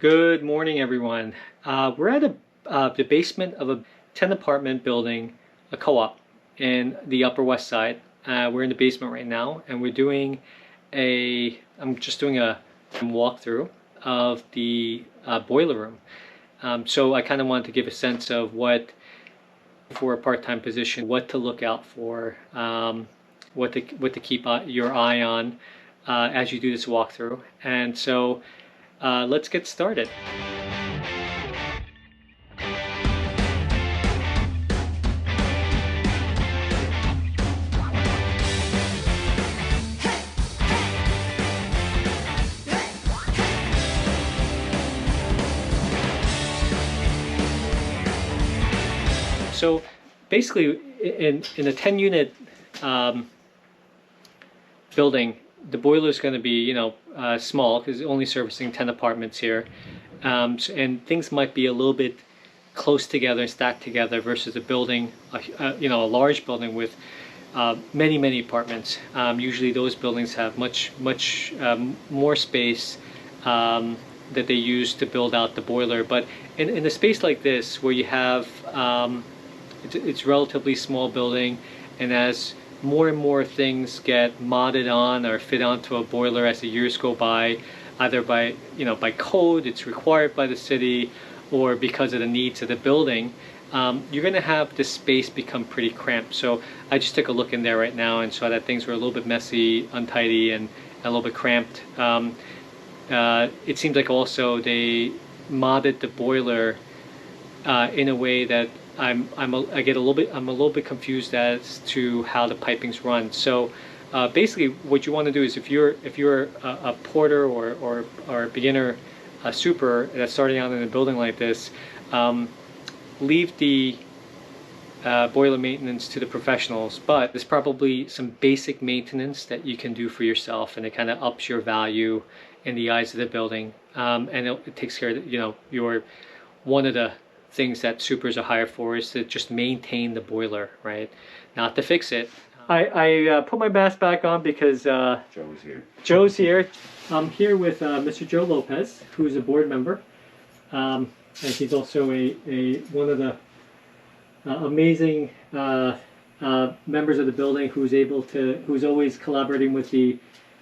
Good morning, everyone. We're at the basement of a 10 apartment building, a co-op in the Upper West Side. We're in the basement right now, and I'm just doing a walkthrough of the boiler room. So I kind of wanted to give a sense of for a part-time position, what to look out for, what to keep your eye on as you do this walkthrough. And so let's get started. So basically, in a 10-unit building, the boiler is going to be, small because it's only servicing 10 apartments here, and things might be a little bit close together, stacked together, versus a building, a large building with many apartments. Usually, those buildings have much more space that they use to build out the boiler. But in a space like this, where you have it's relatively small building, and as more and more things get modded on or fit onto a boiler as the years go by, either by code, it's required by the city, or because of the needs of the building, you're going to have the space become pretty cramped. So I just took a look in there right now and saw that things were a little bit messy, untidy, and a little bit cramped. It seems like also they modded the boiler in a way that I'm a little bit confused as to how the pipings run. So basically, what you want to do is, if you're a porter or a beginner, a super that's starting out in a building like this, leave the boiler maintenance to the professionals. But there's probably some basic maintenance that you can do for yourself, and it kind of ups your value in the eyes of the building, and it takes care of your one of the things that supers are hired for is to just maintain the boiler, right? Not to fix it. I put my mask back on because Joe's here. Joe's here. I'm here with Mr. Joe Lopez, who's a board member, and he's also one of the amazing members of the building who's always collaborating with the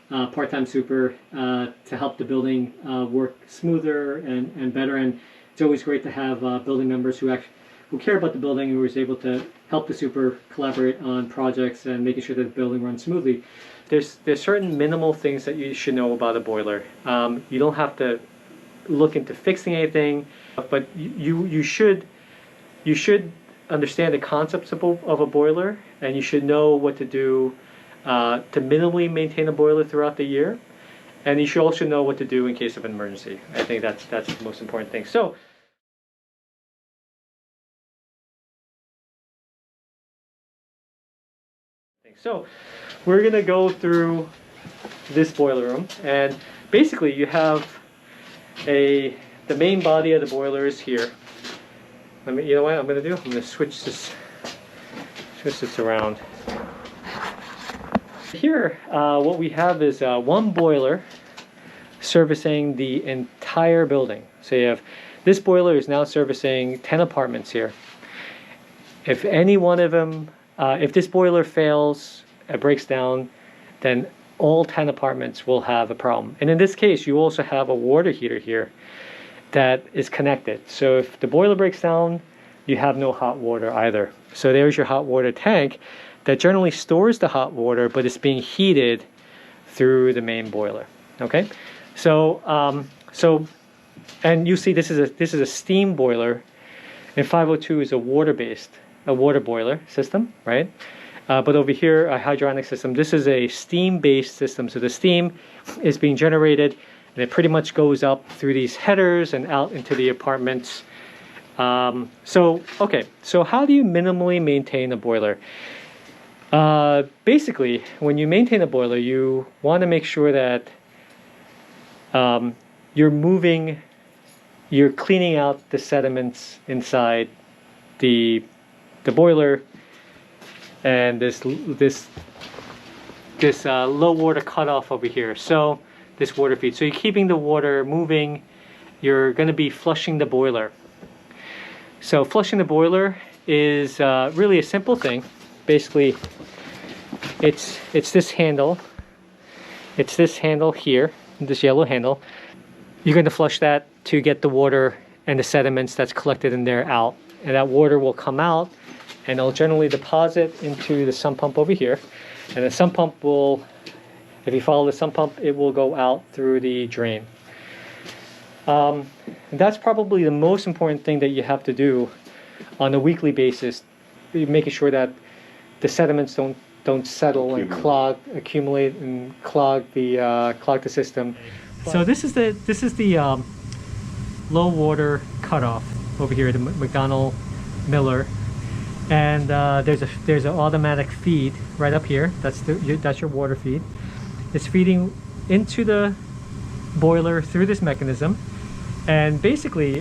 part-time super to help the building work smoother and better. And it's always great to have building members who care about the building, and who is able to help the super collaborate on projects and making sure that the building runs smoothly. There's certain minimal things that you should know about a boiler. You don't have to look into fixing anything, but you should understand the concepts of a boiler, and you should know what to do to minimally maintain a boiler throughout the year. And you should also know what to do in case of an emergency. I think that's the most important thing. So we're going to go through this boiler room, and basically you have the main body of the boiler is here. You know what I'm going to do? I'm going to switch this around. Here, what we have is one boiler servicing the entire building. So you have this boiler is now servicing 10 apartments here. If any one of them, if this boiler fails, it breaks down, then all 10 apartments will have a problem. And in this case, you also have a water heater here that is connected. So if the boiler breaks down, you have no hot water either. So there's your hot water tank that generally stores the hot water, but it's being heated through the main boiler. Okay, so and you see this is a steam boiler, and 502 is a water boiler system, right? But over here, a hydronic system. This is a steam-based system. So the steam is being generated, and it pretty much goes up through these headers and out into the apartments. So how do you minimally maintain a boiler? Basically, when you maintain a boiler, you want to make sure that you're cleaning out the sediments inside the boiler, and this low water cutoff over here. So this water feed. So you're keeping the water moving you're going to be flushing the boiler. So flushing the boiler is really a simple thing. Basically, it's this handle. It's this handle here, this yellow handle. You're going to flush that to get the water and the sediments that's collected in there out. And that water will come out and it'll generally deposit into the sump pump over here. And the sump pump will, if you follow the sump pump, it will go out through the drain. That's probably the most important thing that you have to do on a weekly basis, making sure that the sediments don't settle and accumulate and clog the system. So this is the low water cutoff over here, the McDonnell Miller, and there's an automatic feed right up here. That's your water feed. It's feeding into the boiler through this mechanism, and basically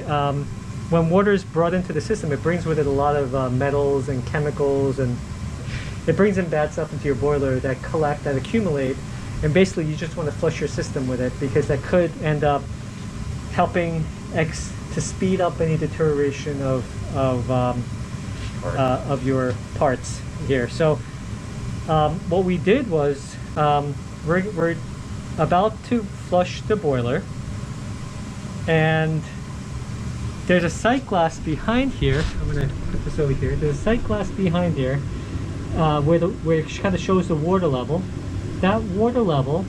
when water is brought into the system, it brings with it a lot of metals and chemicals, and it brings in bad stuff into your boiler that accumulate, and basically you just want to flush your system with it, because that could end up helping to speed up any deterioration of your parts here. So what we did was we're about to flush the boiler, and there's a sight glass behind here. I'm going to put this over here. There's a sight glass behind here where it kind of shows the water level. That water level,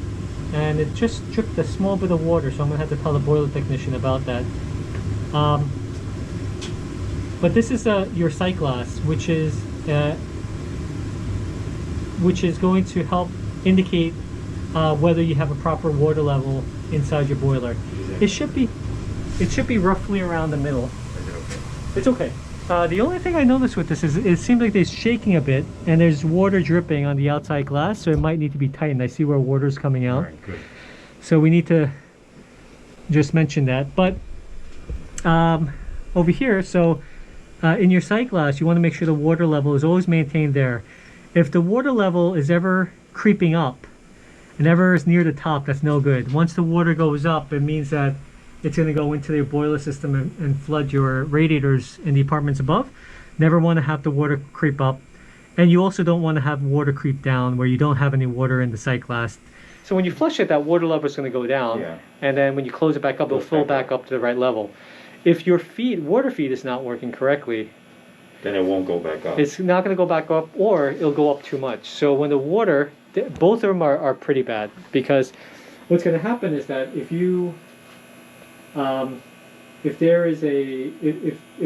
and it just dripped a small bit of water, so I'm going to have to tell the boiler technician about that. But this is your sight glass, which is going to help indicate whether you have a proper water level inside your boiler. It should be roughly around the middle. Is it okay? It's okay. The only thing I noticed with this is it seems like it's shaking a bit, and there's water dripping on the outside glass, so it might need to be tightened. I see where water's coming out. All right, good. So we need to just mention that. But over here, so in your sight glass, you want to make sure the water level is always maintained there. If the water level is ever creeping up and ever is near the top, that's no good. Once the water goes up, it means that it's going to go into the boiler system and flood your radiators in the apartments above. Never want to have the water creep up. And you also don't want to have water creep down where you don't have any water in the sight glass. So when you flush it, that water level is going to go down. Yeah. And then when you close it back up, it'll fill back up to the right level. If your water feed is not working correctly, then it won't go back up. It's not going to go back up, or it'll go up too much. So when the water, both of them are pretty bad, because what's going to happen is that if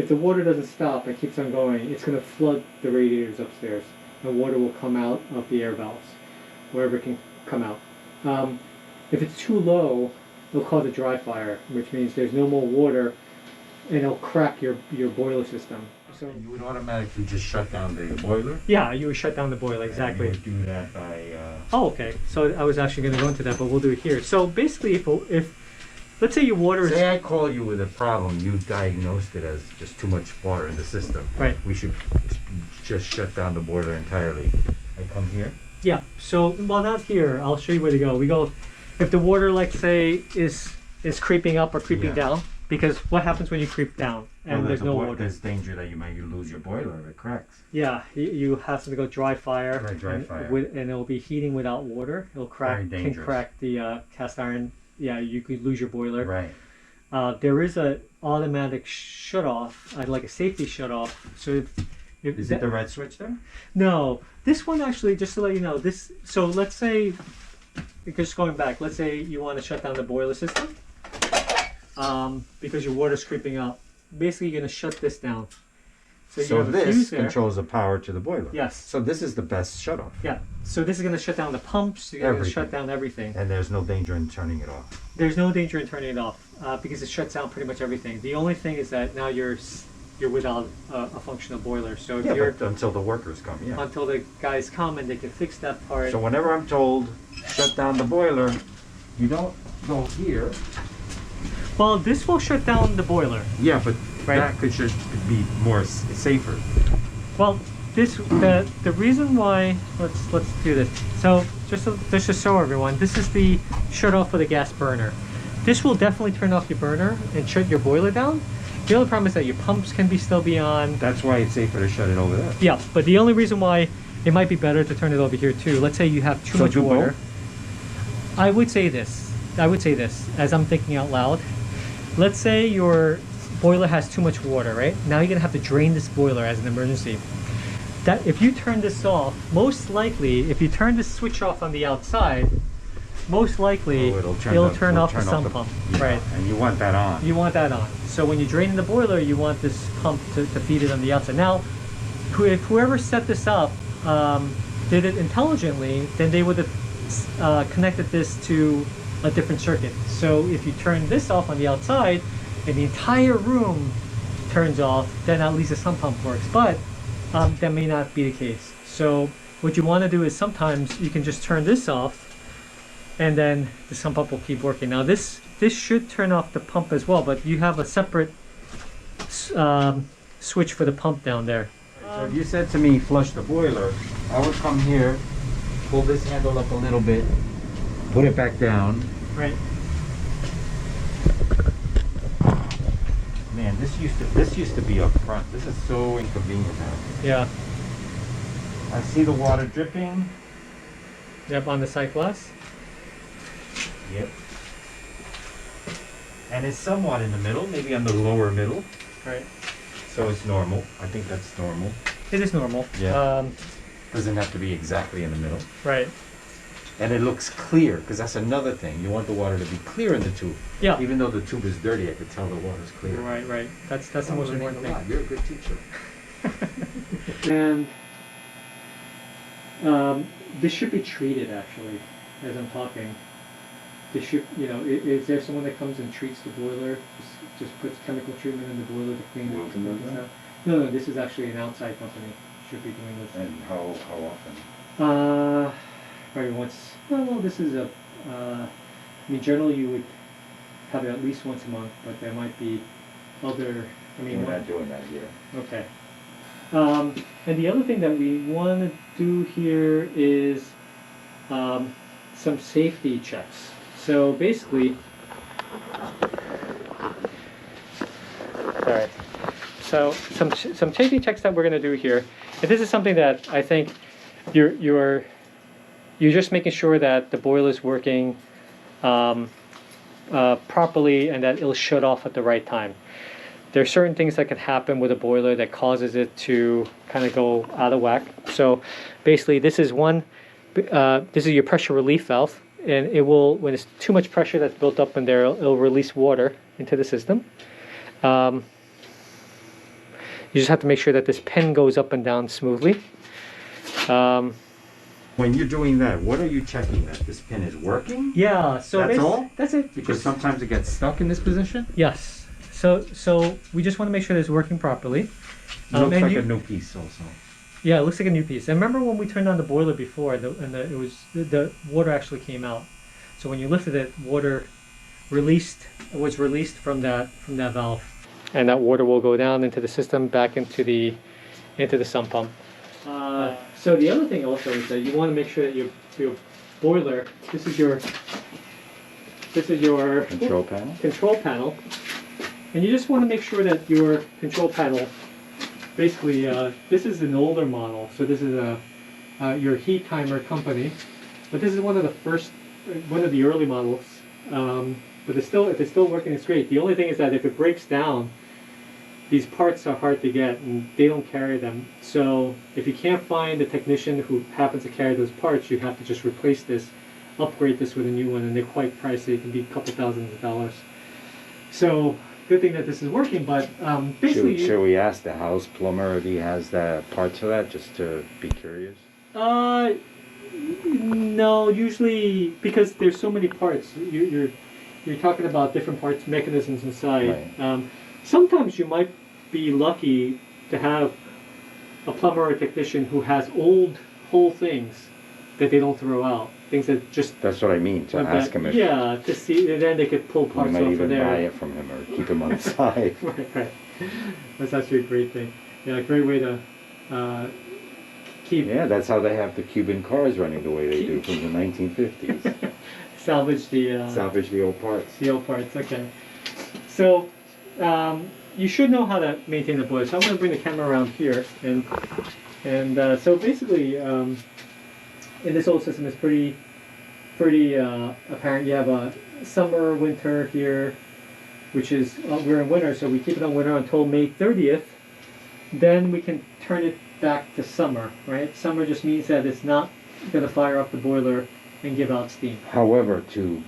the water doesn't stop and keeps on going, it's going to flood the radiators upstairs, and water will come out of the air valves wherever it can come out. If it's too low, it'll cause a dry fire, which means there's no more water, and it'll crack your boiler system. So you would automatically just shut down the boiler? Yeah, you would shut down the boiler, exactly. And you would do that by... Oh, okay. So I was actually going to go into that, but we'll do it here. So basically, if let's say your water is... Say I call you with a problem, you diagnosed it as just too much water in the system. Right. We should just shut down the boiler entirely. I come here? Yeah. So, well, not here. I'll show you where to go. We go, if the water, like say, is creeping up or creeping down, because what happens when you creep down and there's no water? There's danger that you might lose your boiler if it cracks. Yeah, you have to go dry fire. Right, dry fire. And it'll be heating without water. It'll crack, can crack the cast iron. Yeah, you could lose your boiler. Right. There is a automatic shut off, like a safety shut off. So is it the red switch there? No, this one actually, just to let you know, this. So let's say, just going back, let's say you want to shut down the boiler system. Because your water's creeping up. Basically, you're going to shut this down. So this controls the power to the boiler. Yes. So this is the best shut off. Yeah. So this is going to shut down the pumps. You're going to shut down everything. And there's no danger in turning it off. There's no danger in turning it off because it shuts down pretty much everything. The only thing is that now you're without a functional boiler. So if but until the workers come. Yeah. Until the guys come and they can fix that part. So whenever I'm told shut down the boiler, you don't go here. Well, this will shut down the boiler. Yeah, but that could be more safer. Well, the reason why let's do this. So just to show everyone, this is the shut off for the gas burner. this will definitely turn off your burner and shut your boiler down. The only problem is that your pumps can still be on. That's why it's safer to shut it over there. Yeah, but the only reason why it might be better to turn it over here too. Let's say you have too much water. Both? I would say this, as I'm thinking out loud. Let's say your boiler has too much water, right? Now you're gonna have to drain this boiler as an emergency. That if you turn this off, most likely, if you turn this switch off on the outside, most likely it'll turn off the sump pump. Yeah, right? And you want that on. You want that on. So when you're draining the boiler, you want this pump to feed it on the outside. Now, if whoever set this up did it intelligently, then they would have connected this to a different circuit. So if you turn this off on the outside and the entire room turns off, then at least the sump pump works. But that may not be the case. So what you want to do is sometimes you can just turn this off and then the sump pump will keep working. Now this should turn off the pump as well, but you have a separate switch for the pump down there. So if you said to me flush the boiler, I would come here, pull this handle up a little bit, put it back down. Right. Man, this used to be up front. This is so inconvenient now. Yeah. I see the water dripping. Yep, on the side glass. Yep. And it's somewhat in the middle, maybe on the lower middle. Right. So it's normal. I think that's normal. It is normal. Yeah. Doesn't have to be exactly in the middle. Right. And it looks clear, because that's another thing. You want the water to be clear in the tube. Yeah. Even though the tube is dirty, I could tell the water's clear. Right, right. That's the most important thing. You're a good teacher. And this should be treated actually, as I'm talking. This should, is there someone that comes and treats the boiler? Just puts chemical treatment in the boiler to clean it? No, this is actually an outside company. Should be doing this. And how often? Probably once. Well, this is generally you would have it at least once a month, but there might be other. We're not doing that here. Okay. And the other thing that we want to do here is some safety checks. So basically, sorry. So some safety checks that we're going to do here, and this is something that I think you're just making sure that the boiler is working properly and that it'll shut off at the right time. There are certain things that can happen with a boiler that causes it to kind of go out of whack. So basically this is this is your pressure relief valve, and it will, when it's too much pressure that's built up in there, it'll release water into the system. You just have to make sure that this pin goes up and down smoothly. When you're doing that, what are you checking? That this pin is working? Yeah, so that's all? That's it. Because sometimes it gets stuck in this position? Yes. So we just want to make sure that it's working properly. It looks like a new piece also. Yeah, it looks like a new piece. And remember when we turned on the boiler before, the water actually came out. So when you lifted it, water was released from that valve, and that water will go down into the system, back into the sump pump. So the other thing also is that you want to make sure that your boiler, this is your Control panel? Control panel. And you just want to make sure that your control panel, basically, this is an older model, so this is your heat timer company, but this is one of the early models. But if it's still working, it's great. The only thing is that if it breaks down, these parts are hard to get, and they don't carry them. So if you can't find a technician who happens to carry those parts, you have to just replace this, upgrade this with a new one, and they're quite pricey. It can be a couple thousands of dollars. So good thing that this is working, but basically... Should we ask the house plumber if he has the parts for that, just to be curious? No, usually, because there's so many parts, you're talking about different parts, mechanisms inside. Right. Sometimes you might be lucky to have a plumber or a technician who has old whole things that they don't throw out. Things that just... That's what I mean, to ask him if... Yeah, to see, and then they could pull parts off of there. You might even buy it from him or keep him on the side. Right. That's actually a great thing. Yeah, a great way to keep... Yeah, that's how they have the Cuban cars running the way they do from the 1950s. salvage the salvage the old parts. the old parts. Okay. So you should know how to maintain the boiler. So I'm going to bring the camera around here, and so basically, in this old system, it's pretty apparent. You have a summer, winter here, which is we're in winter, so we keep it on winter until May 30th. Then we can turn it back to summer. Right? Summer just means that it's not going to fire up the boiler and give out steam. However, to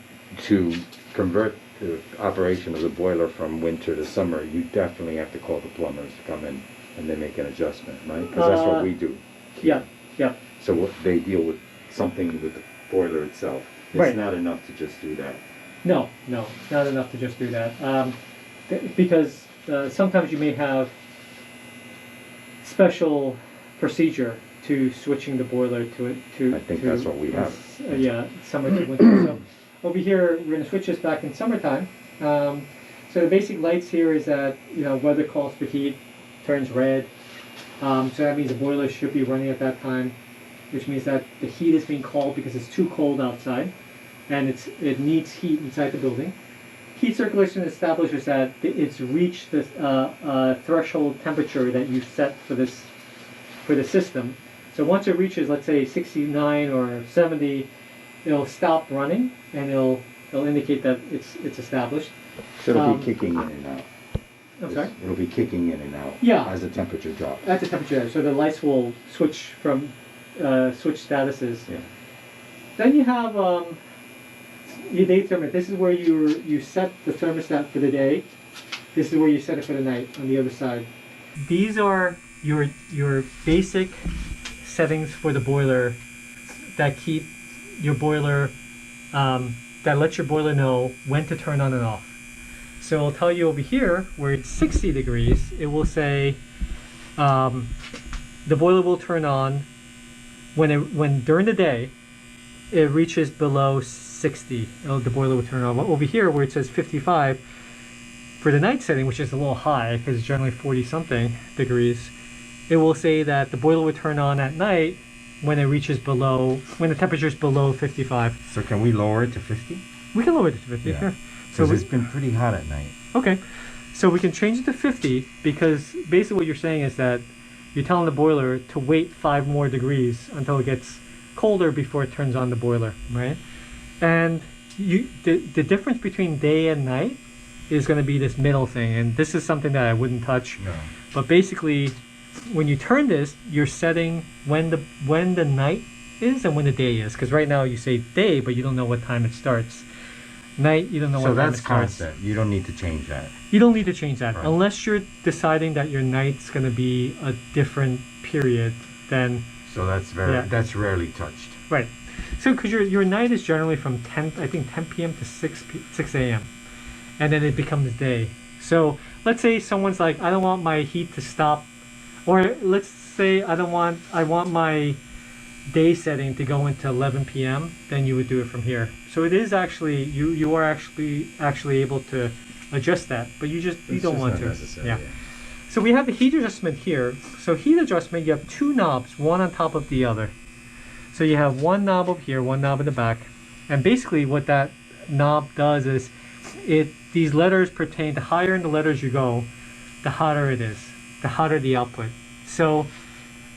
convert the operation of the boiler from winter to summer, you definitely have to call the plumbers to come in and they make an adjustment, right? Because that's what we do. Yeah, yeah. So what they deal with something with the boiler itself. It's Right. not enough to just do that. No, it's not enough to just do that. Because sometimes you may have special procedure to switching the boiler to. I think that's what we have. Yeah, summer to winter. So over here, we're going to switch this back in summertime. So the basic lights here is that weather calls for heat, turns red. So that means the boiler should be running at that time, which means that the heat is being called because it's too cold outside, and it needs heat inside the building. Heat circulation establishes that it's reached the threshold temperature that you set for the system. So once it reaches, let's say 69 or 70, it'll stop running and it'll indicate that it's established. So it'll be kicking in and out. I'm sorry? It'll be kicking in and out Yeah. as the temperature drops. At the temperature, so the lights will switch from switch statuses. Yeah. Then you have your day thermostat. This is where you set the thermostat for the day. This is where you set it for the night on the other side. These are your basic settings for the boiler that keep your boiler that lets your boiler know when to turn on and off. So I'll tell you over here where it's 60 degrees, it will say the boiler will turn on when during the day it reaches below 60. The boiler will turn on. Over here where it says 55 for the night setting, which is a little high because it's generally 40 something degrees, it will say that the boiler will turn on at night when it reaches when the temperature is below 55. So can we lower it to 50? We can lower it to 50. Yeah. Sure. Because it's been pretty hot at night. Okay, so we can change it to 50 because basically what you're saying is that you're telling the boiler to wait 5 more degrees until it gets colder before it turns on the boiler, right? And the difference between day and night is going to be this middle thing, and this is something that I wouldn't touch. No. But basically, when you turn this, you're setting when the night is and when the day is. Because right now you say day, but you don't know what time it starts. Night, you don't know what time it starts. So that's constant. You don't need to change that. You don't need to change that Right. unless you're deciding that your night's going to be a different period than. So that's that's rarely touched. Right. So because your night is generally from 10 p.m. to 6 a.m. and then it becomes day. So let's say someone's like, I don't want my heat to stop, or let's say I want my day setting to go into 11 p.m. Then you would do it from here. So it is actually you are actually able to adjust that, but you don't want to. Yeah. So we have the heat adjustment here. So heat adjustment, you have 2 knobs, one on top of the other. So you have one knob over here, one knob in the back, and basically what that knob does is these letters pertain. The higher in the letters you go, the hotter it is, the hotter the output. So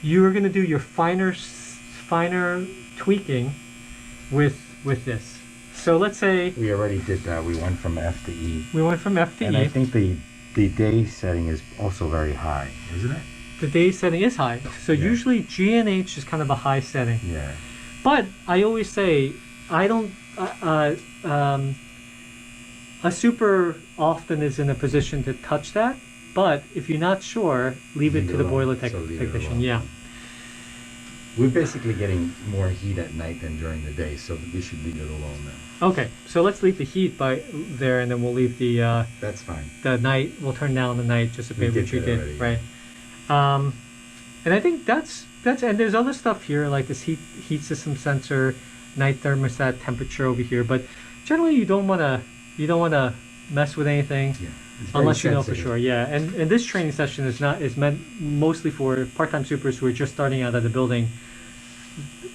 you're going to do your finer tweaking with this. So let's say we already did that. We went from F to E. We went from F to E. And I think the day setting is also very high, isn't it? The day setting is high. So Yeah. usually G and H is kind of a high setting. Yeah. But I always say I don't. A super often is in a position to touch that, but if you're not sure, leave it to the boiler technician. Yeah. We're basically getting more heat at night than during the day, so we should leave it alone now. Okay, so let's leave the heat by there, and then we'll leave the That's fine. the night. We'll turn down the night just a bit, which we did, already. right? And I think that's and there's other stuff here like this heat system sensor, night thermostat temperature over here, but generally you don't want to mess with anything. Yeah. Unless you know for sure, yeah. And this training session is meant mostly for part-time supers who are just starting out at the building.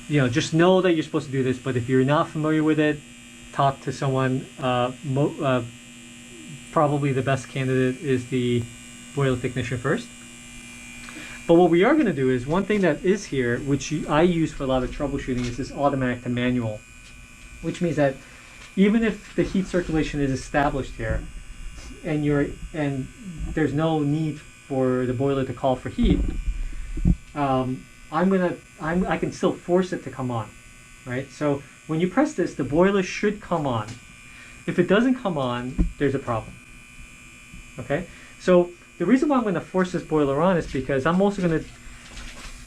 Just know that you're supposed to do this, but if you're not familiar with it, talk to someone. Probably the best candidate is the boiler technician first. But what we are going to do is one thing that is here, which I use for a lot of troubleshooting, is this automatic to manual, which means that even if the heat circulation is established here, and there's no need for the boiler to call for heat, I can still force it to come on, right? So when you press this, the boiler should come on. If it doesn't come on, there's a problem. Okay, so the reason why I'm going to force this boiler on is because I'm also going to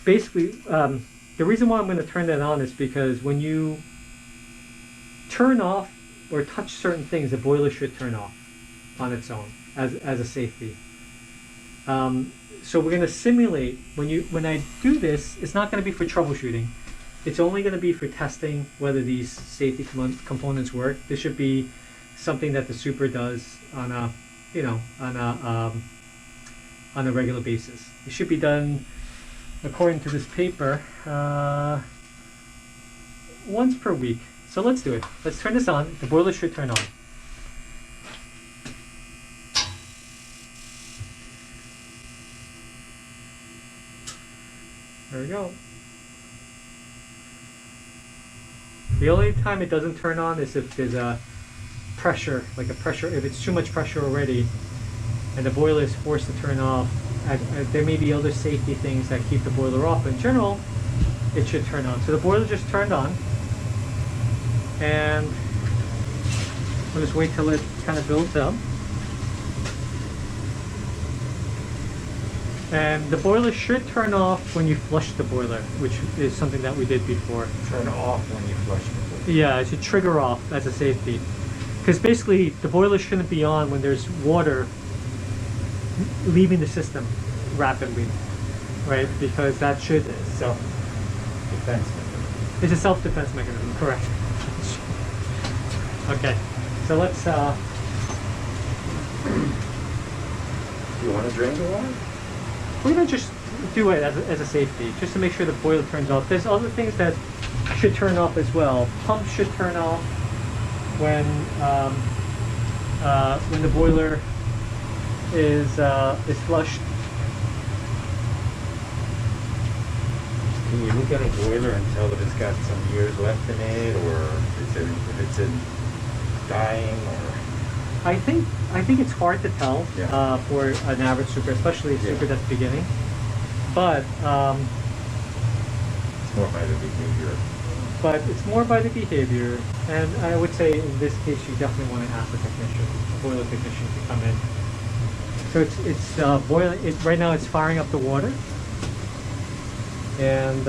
basically, the reason why I'm going to turn that on is because when you turn off or touch certain things, the boiler should turn off on its own as a safety. So we're going to simulate, when I do this, it's not going to be for troubleshooting. It's only going to be for testing whether these safety components work. This should be something that the super does on a, on a regular basis. It should be done, according to this paper, once per week. So let's do it. Let's turn this on. The boiler should turn on. There we go. The only time it doesn't turn on is if there's a pressure, if it's too much pressure already and the boiler is forced to turn off. There may be other safety things that keep the boiler off, but in general, it should turn on. So the boiler just turned on, and we'll just wait till it kind of builds up. And the boiler should turn off when you flush the boiler, which is something that we did before. Turn off when you flush the boiler. Yeah, it should trigger off as a safety. Because basically, the boiler shouldn't be on when there's water leaving the system rapidly, right? Because that should... Self-defense mechanism. It's a self-defense mechanism, correct. Okay, so let's... Do you want to drain the water? We're going to just do it as a safety, just to make sure the boiler turns off. There's other things that should turn off as well. Pumps should turn off when the boiler is flushed. Can you look at a boiler and tell if it's got some years left in it, or if it's in dying, or? I think it's hard to tell for an average super, especially a super that's beginning. But It's more by the behavior. But it's more by the behavior, and I would say in this case you definitely want to ask the technician, the boiler technician, to come in. So it's boiling. Right now it's firing up the water, and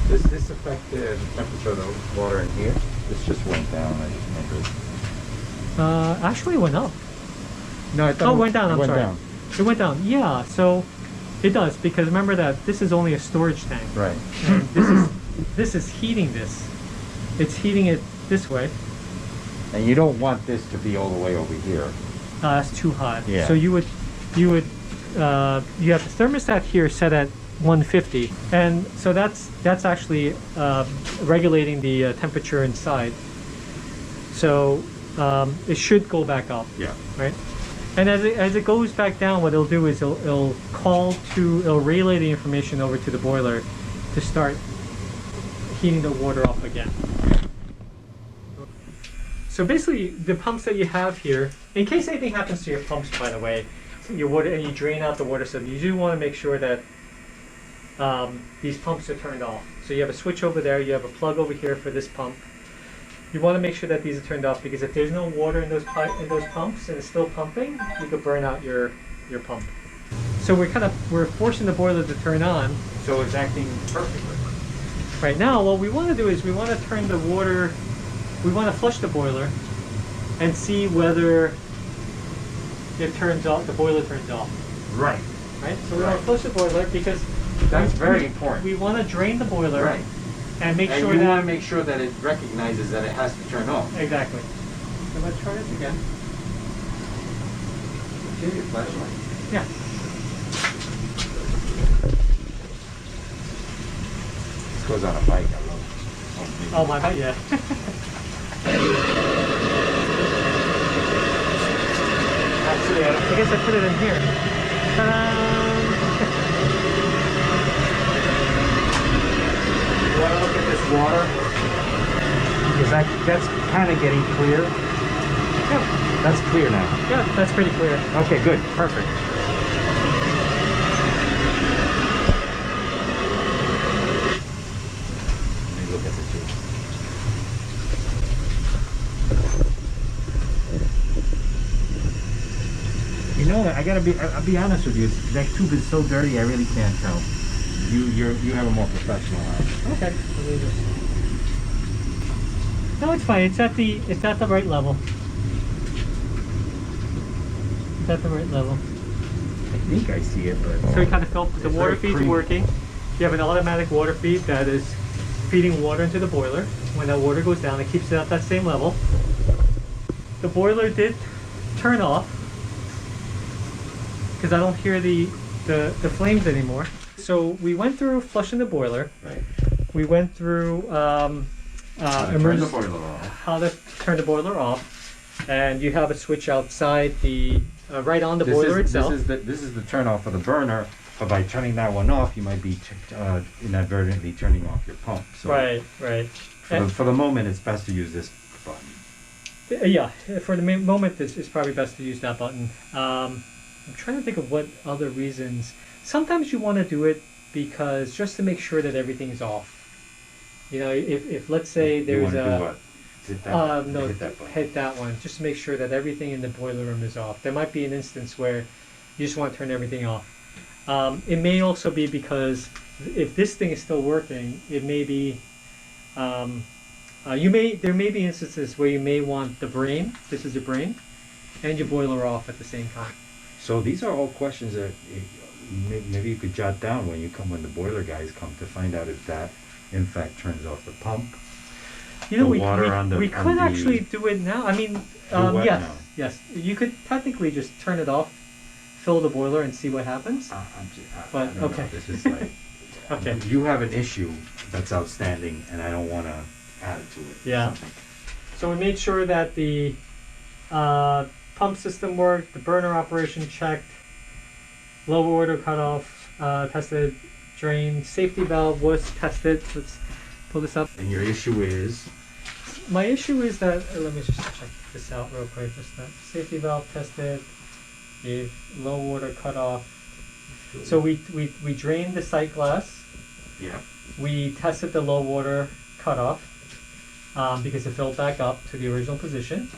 Does this affect the temperature of the water in here? This just went down, I just remembered. actually it went up. No, I thought it went down. I'm sorry. Down. It went down. Yeah. So it does, because remember that this is only a storage tank. Right. And this is heating this. It's heating it this way. And you don't want this to be all the way over here. That's too hot. Yeah. So you have the thermostat here set at 150, and so that's actually regulating the temperature inside. So it should go back up. Yeah. Right. And as it goes back down, what it'll do is it'll relay the information over to the boiler to start heating the water up again. So basically, the pumps that you have here, in case anything happens to your pumps, by the way, your water, and you drain out the water, so you do want to make sure that these pumps are turned off. So you have a switch over there, you have a plug over here for this pump. You want to make sure that these are turned off, because if there's no water in those pumps and it's still pumping, you could burn out your pump. So we're forcing the boiler to turn on. So it's acting perfectly. Right now, what we want to do is we want to turn the water. We want to flush the boiler and see whether it turns off. The boiler turns off. Right. Right. So we want to flush the boiler because that's very important. We want to drain the boiler. Right. And make and sure you that want to make sure that it recognizes that it has to turn off. Exactly. So let's try this again. Okay, your flashlight. Yeah. This goes on a bike. I love it. pump. Maybe. Oh, my bad, yeah. Actually, I guess I put it in here. Ta-da! You want to look at this water? Because that's kind of getting clear. Yeah. That's clear now. Yeah, that's pretty clear. Okay, good. Perfect. Let me look at the tube. You know, I'll be honest with you. That tube is so dirty, I really can't tell. You have a more professional eye. Okay. No, it's fine. It's at the right level. It's at the right level. I think I see it, but So you kind of felt the It's water very feed's creamy. working. You have an automatic water feed that is feeding water into the boiler. When that water goes down, it keeps it at that same level. The boiler did turn off because I don't hear the flames anymore. So we went through flushing the boiler. right. We went through Turn the emergency, boiler off. how to turn the boiler off, and you have a switch outside the right on the boiler itself. This is the turn off of the burner, but by turning that one off, you might be inadvertently turning off your pump. So Right. For the moment, it's best to use this button. Yeah, for the moment, it's probably best to use that button. I'm trying to think of what other reasons. Sometimes you want to do it because just to make sure that everything is off. You know, if let's say You there's wanna a do what? Hit that, no, hit that button. hit that one, just to make sure that everything in the boiler room is off. There might be an instance where you just want to turn everything off. It may also be because if this thing is still working, it may be. There may be instances where you may want the brain. This is your brain, and your boiler off at the same time. So these are all questions that maybe you could jot down when the boiler guys come to find out if that in fact turns off the pump. You know, The we water on the- we on could the- actually do it now. I mean, what yes, now? yes. You could technically just turn it off, fill the boiler, and see what happens. I But, don't know. okay. This is like Okay. you have an issue that's outstanding, and I don't want to add it to it. Yeah. So we made sure that the pump system worked, the burner operation checked, low water cutoff tested, drain safety valve was tested. Let's pull this up. And your issue is My issue is that let me just check this out real quick. Just that safety valve tested, the low water cutoff. So we drained the sight glass. yeah. We tested the low water cutoff because it filled back up to the original position.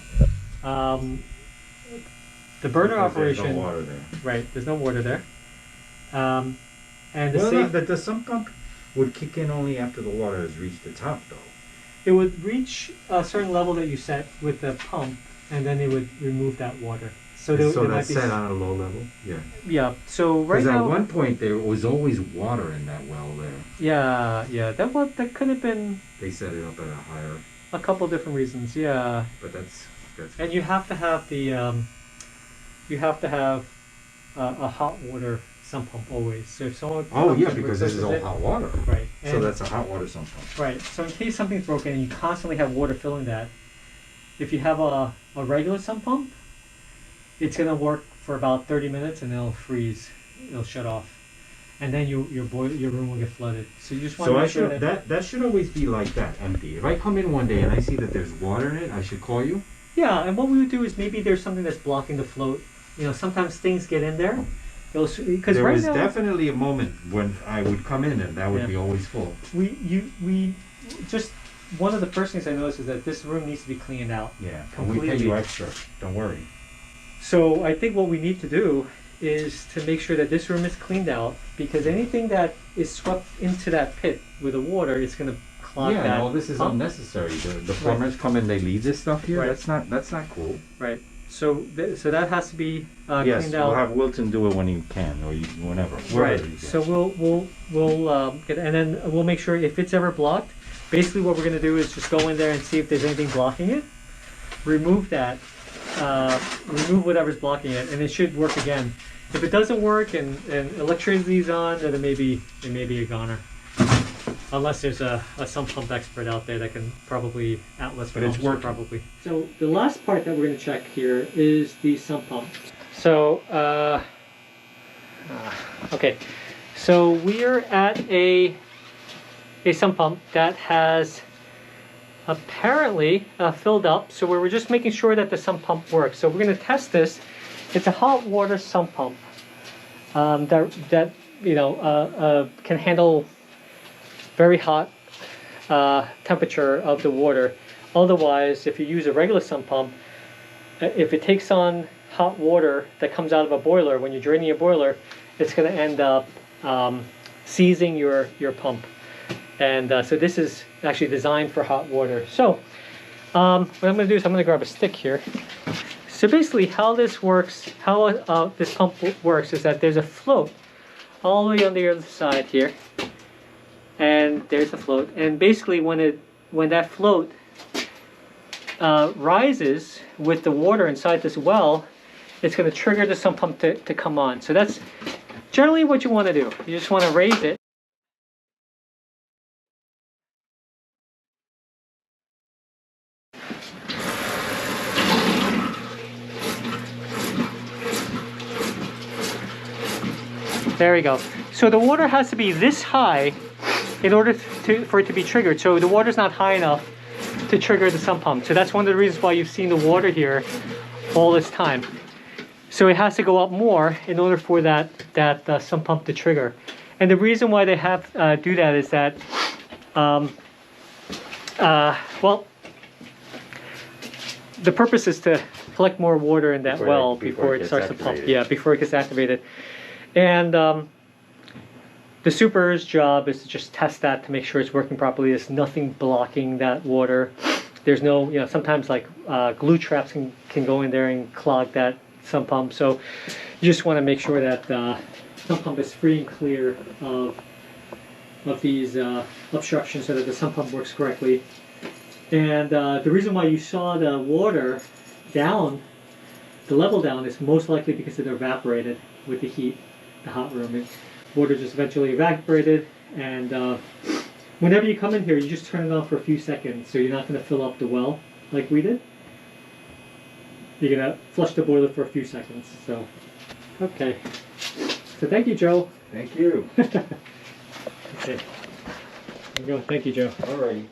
The burner operation, There's no water there. right? There's no water there. And the Well, safe, the sump pump would kick in only after the water has reached the top, though. it would reach a certain level that you set with the pump, and then it would remove that water. So there might that's be set on a low level. Yeah. yeah. So right Because at now, one point there was always water in that well there. yeah, that could have been They set it up at a higher, a couple different reasons. Yeah. but that's. And you have to have a hot water sump pump always. So if someone Oh comes yeah, and because this is all replaces it- hot water. right. So And- that's a hot water sump pump. right. So in case something's broken and you constantly have water filling that, if you have a regular sump pump, it's gonna work for about 30 minutes and it'll freeze. It'll shut off, and then your room will get flooded. So you just want So to I make sure should that that should always be like that, empty. If I come in one day and I see that there's water in it, I should call you. yeah. And what we would do is maybe there's something that's blocking the float. You know, sometimes things get in there. Because There right was now definitely a moment when I would come in and that would Yeah. be always full. we just one of the first things I noticed is that this room needs to be cleaned out. Yeah, and we pay Completely. you extra. Don't worry. So I think what we need to do is to make sure that this room is cleaned out, because anything that is swept into that pit with the water is going to clog that. Yeah, no, this is pump. unnecessary. The plumbers come in, they leave this stuff here. Right. That's not cool. Right. So so that has to be Yes, cleaned we'll out. have Wilton do it when he can, or whenever. Right. wherever he can. So we'll get, and then we'll make sure if it's ever blocked. Basically, what we're going to do is just go in there and see if there's anything blocking it. Remove that. Remove whatever's blocking it, and it should work again. If it doesn't work and electricity's on, then it may be a goner. Unless there's a sump pump expert out there that can probably Atlas, but it's working. Probably. So the last part that we're going to check here is the sump pump. So okay, so we're at a sump pump that has apparently filled up. So we were just making sure that the sump pump works. So we're going to test this. It's a hot water sump pump that you know can handle very hot temperature of the water. Otherwise, if you use a regular sump pump, if it takes on hot water that comes out of a boiler, when you're draining a boiler, it's going to end up seizing your pump. And so this is actually designed for hot water. So what I'm going to do is I'm going to grab a stick here. So basically how this works, how this pump works is that there's a float all the way on the other side here. And there's the float. And basically when that float rises with the water inside this well, it's going to trigger the sump pump to come on. So that's generally what you want to do. You just want to raise it. There we go. So the water has to be this high in order for it to be triggered. So the water's not high enough to trigger the sump pump. So that's one of the reasons why you've seen the water here all this time. So it has to go up more in order for that sump pump to trigger. And the reason why they have do that is that, well, the purpose is to collect more water in that well before it starts to pump. Yeah, before it gets activated. And the super's job is to just test that to make sure it's working properly. There's nothing blocking that water. There's no, you know, sometimes like glue traps can go in there and clog that sump pump. So you just want to make sure that sump pump is free and clear of these obstructions so that the sump pump works correctly. And the reason why you saw the water down, the level down, is most likely because it evaporated with the heat, the hot room. And water just eventually evaporated, and whenever you come in here, you just turn it on for a few seconds, so you're not going to fill up the well like we did. You're going to flush the boiler for a few seconds. So, okay. So thank you, Joe. Thank you. Okay. There you go. Thank you, Joe. All right.